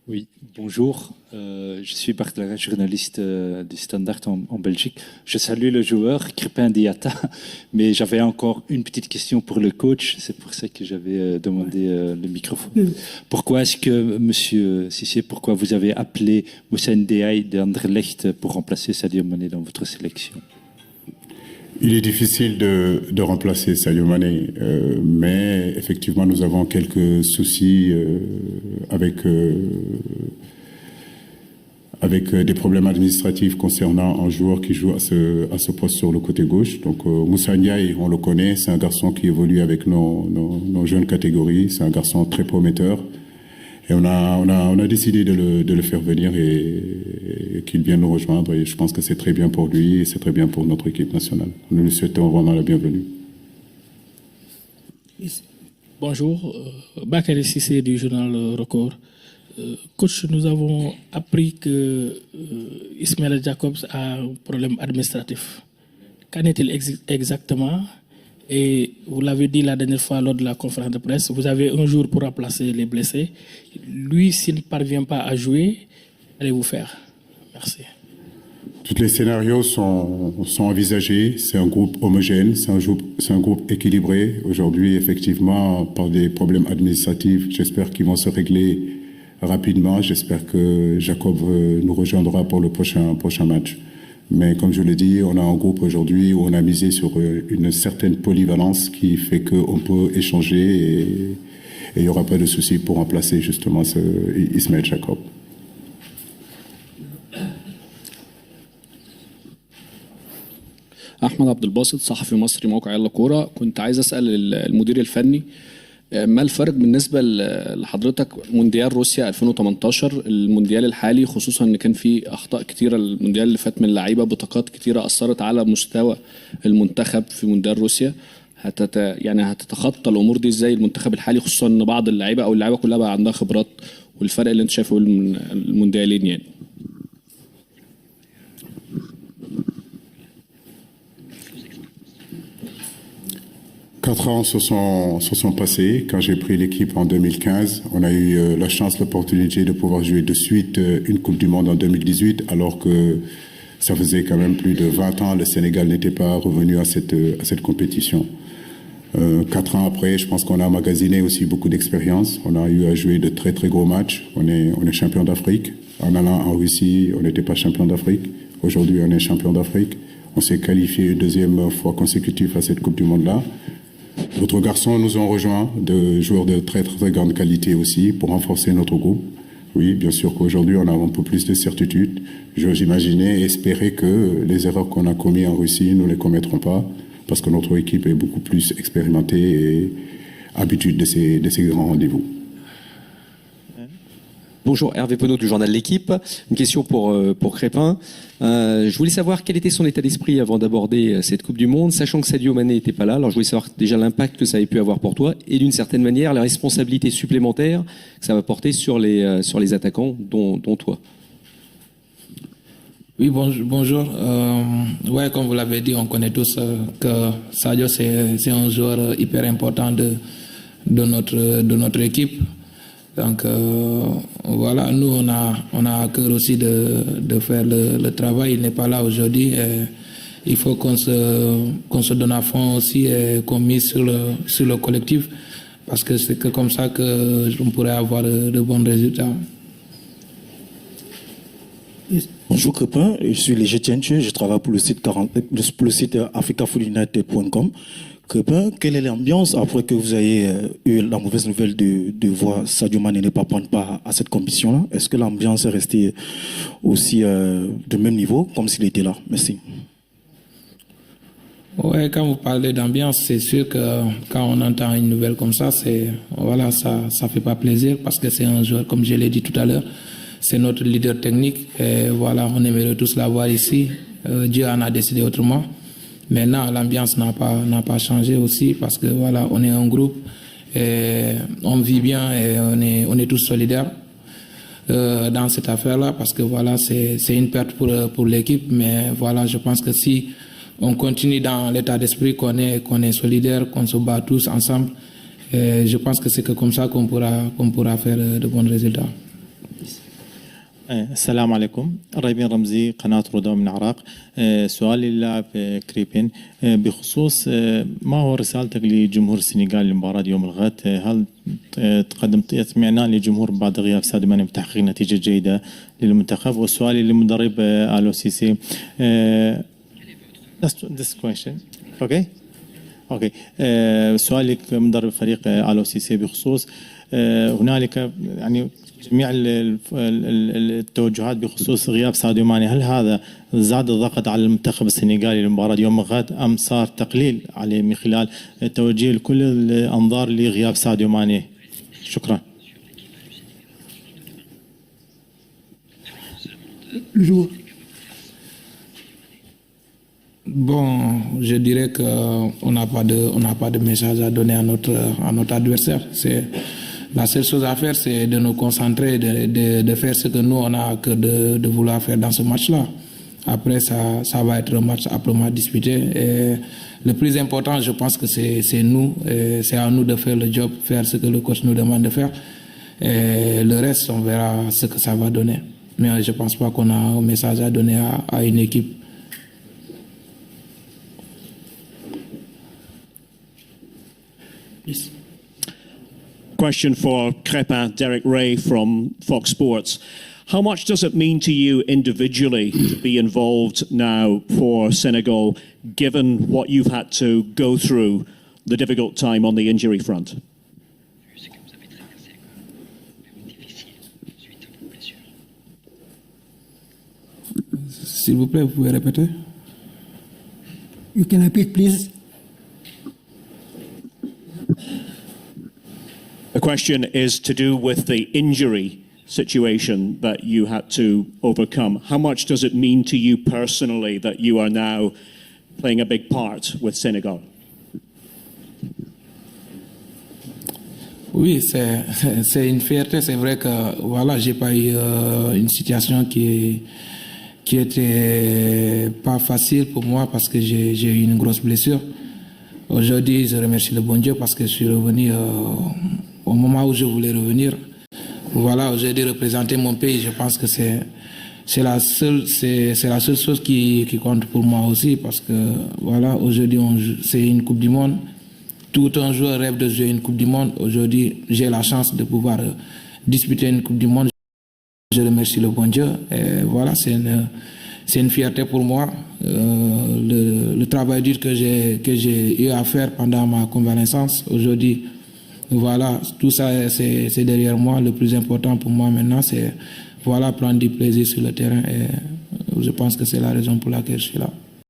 Oui, bonjour. Je suis Barthélémy, journaliste du Standard en Belgique. Je salue le joueur, Crépin Diatta, mais j'avais encore une petite question pour le coach. C'est pour ça que j'avais demandé le microphone. Pourquoi est-ce que, Monsieur Cissé, pourquoi vous avez appelé Moussa Ndiaye d'Anderlecht pour remplacer Sadio Mané dans votre sélection? Il est difficile de remplacer Sadio Mané, mais effectivement, nous avons quelques soucis avec des problèmes administratifs concernant un joueur qui joue à ce poste sur le côté gauche. Donc Moussa Ndiaye, on le connaît, c'est un garçon qui évolue avec nos jeunes catégories, c'est un garçon très prometteur. Et on a décidé de le faire venir et qu'il vienne nous rejoindre. Et je pense que c'est très bien pour lui et c'est très bien pour notre équipe nationale. Nous lui souhaitons vraiment la bienvenue. Bonjour, Bakary Cissé du journal Record. Coach, nous avons appris que Ismaël Jacobs a un problème administratif. Qu'en est-il exactement? Et vous l'avez dit la dernière fois lors de la conférence de presse, vous avez un jour pour remplacer les blessés. Lui, s'il ne parvient pas à jouer, allez-vous faire? Merci. Tous les scénarios sont envisagés. C'est un groupe homogène, c'est un groupe équilibré. Aujourd'hui, effectivement, par des problèmes administratifs, j'espère qu'ils vont se régler rapidement. J'espère que Jacob nous rejoindra pour le prochain match. Mais comme je l'ai dit, on a un groupe aujourd'hui où on a misé sur une certaine polyvalence qui fait qu'on peut échanger et il n'y aura pas de souci pour remplacer justement Ismaël Jacob. أحمد عبد الباسط صحفي مصري موقع يلا كورة. كنت عايز أسأل المدير الفني ما الفرق بالنسبة لحضرتك مونديال روسيا 2018 المونديال الحالي، خصوصا ان كان في اخطاء كتيرة المونديال اللي فات من اللعيبة، بطاقات كتيرة اثرت على مستوى المنتخب في مونديال روسيا. هتتخطى الامور دي ازاي المنتخب الحالي، خصوصا ان بعض اللعيبة او اللعيبة كلها بقى عندها خبرات، والفرق اللي انت شايفه من المونديالين يعني؟ Quatre ans se sont passés. Quand j'ai pris l'équipe en 2015, on a eu la chance, l'opportunité de pouvoir jouer de suite une Coupe du Monde en 2018, alors que ça faisait quand même plus de 20 ans, le Sénégal n'était pas revenu à cette compétition. 4 ans après, je pense qu'on a emmagasiné aussi beaucoup d'expérience. On a eu à jouer de très très gros matchs. On est champion d'Afrique. En allant en Russie, on n'était pas champion d'Afrique. Aujourd'hui, on est champion d'Afrique. On s'est qualifié une deuxième fois consécutive à cette Coupe du Monde-là. D'autres garçons nous ont rejoints, de joueurs de très très grande qualité aussi, pour renforcer notre groupe. Oui, bien sûr qu'aujourd'hui on a un peu plus de certitude. J'ose imaginer et espérer que les erreurs qu'on a commises en Russie, nous ne les commettrons pas, parce que notre équipe est beaucoup plus expérimentée et habituée de ces grands rendez-vous. Bonjour, Hervé Penaud du journal L'Équipe. Une question pour Crépin. Je voulais savoir quel était son état d'esprit avant d'aborder cette Coupe du Monde, sachant que Sadio Mané n'était pas là. Alors je voulais savoir déjà l'impact que ça avait pu avoir pour toi et d'une certaine manière la responsabilité supplémentaire que ça va porter sur les attaquants, dont toi. Oui, bonjour. Ouais, comme vous l'avez dit, on connaît tous que Sadio c'est un joueur hyper important de notre équipe. Donc voilà, nous on a à cœur aussi de faire le travail. Il n'est pas là aujourd'hui. Il faut qu'on se donne à fond aussi et qu'on mise sur le collectif, parce que c'est que comme ça qu'on pourrait avoir de bons résultats. Bonjour Crépin, je suis Léger Tienche, je travaille pour le site africafootunited.com. Crépin, quelle est l'ambiance après que vous ayez eu la mauvaise nouvelle de voir Sadio Mané ne pas prendre part à cette compétition-là? Est-ce que l'ambiance est restée aussi de même niveau comme s'il était là? Merci. Ouais, quand vous parlez d'ambiance, c'est sûr que quand on entend une nouvelle comme ça, ça fait pas plaisir, parce que c'est un joueur, comme je l'ai dit tout à l'heure, c'est notre leader technique et voilà, on aimerait tous l'avoir ici. Dieu en a décidé autrement. Maintenant, l'ambiance n'a pas changé aussi, parce que voilà, on est un groupe et on vit bien et on est tous solidaires dans cette affaire-là, parce que voilà, c'est une perte pour l'équipe, mais voilà, je pense que si on continue dans l'état d'esprit qu'on est solidaire, qu'on se bat tous ensemble, Et je pense que c'est que comme ça qu'on pourra faire de bons résultats. السلام عليكم. ريبين رمزي قناة رودو من العراق. سؤالي للاعب كريبين بخصوص ما هو رسالتك لجمهور السنغال لمباراة يوم الغد؟ هل تقدمت اطمئنان للجمهور بعد غياب ساديو ماني بتحقيق نتيجة جيدة للمنتخب؟ وسؤالي للمدرب آلو سيسي. This question. Okay. اوكي سؤالي كمدرب فريق آلو سيسي بخصوص هنالك يعني جميع التوجهات بخصوص غياب ساديو ماني، هل هذا زاد الضغط على المنتخب السنغالي لمباراة يوم الغد ام صار تقليل عليه من خلال توجيه كل الانظار لغياب ساديو ماني؟ شكرا. Bon, je dirais qu'on n'a pas de message à donner à notre adversaire. La seule chose à faire, c'est de nous concentrer, de faire ce que nous, on a à cœur de vouloir faire dans ce match-là. Après, ça va être un match âprement disputé. Et le plus important, je pense que c'est nous. C'est à nous de faire le job, faire ce que le coach nous demande de faire. Et le reste, on verra ce que ça va donner. Mais je ne pense pas qu'on a un message à donner à une équipe. Yes. Question for Crépin, Derek Ray from Fox Sports. How much does it mean to you individually to be involved now for Senegal, given what you've had to go through, the difficult time on the injury front? S'il vous plaît, vous pouvez répéter? You can repeat, please. The question is to do with the injury situation that you had to overcome. How much does it mean to you personally that you are now playing a big part with Senegal? Oui, c'est une fierté. C'est vrai que voilà, j'ai pas eu une situation qui était pas facile pour moi parce que j'ai eu une grosse blessure. Aujourd'hui, je remercie le bon Dieu parce que je suis revenu au moment où je voulais revenir. Voilà, aujourd'hui représenter mon pays, je pense que c'est la seule chose qui compte pour moi aussi parce que voilà, aujourd'hui c'est une Coupe du Monde. Tout un joueur rêve de jouer une Coupe du Monde. Aujourd'hui, j'ai la chance de pouvoir disputer une Coupe du Monde. Je remercie le bon Dieu. Et voilà, c'est une fierté pour moi. Le travail dur que j'ai eu à faire pendant ma convalescence. Aujourd'hui, voilà, tout ça, c'est derrière moi. Le plus important pour moi maintenant, c'est voilà, prendre du plaisir sur le terrain. Et je pense que c'est la raison pour laquelle je suis là.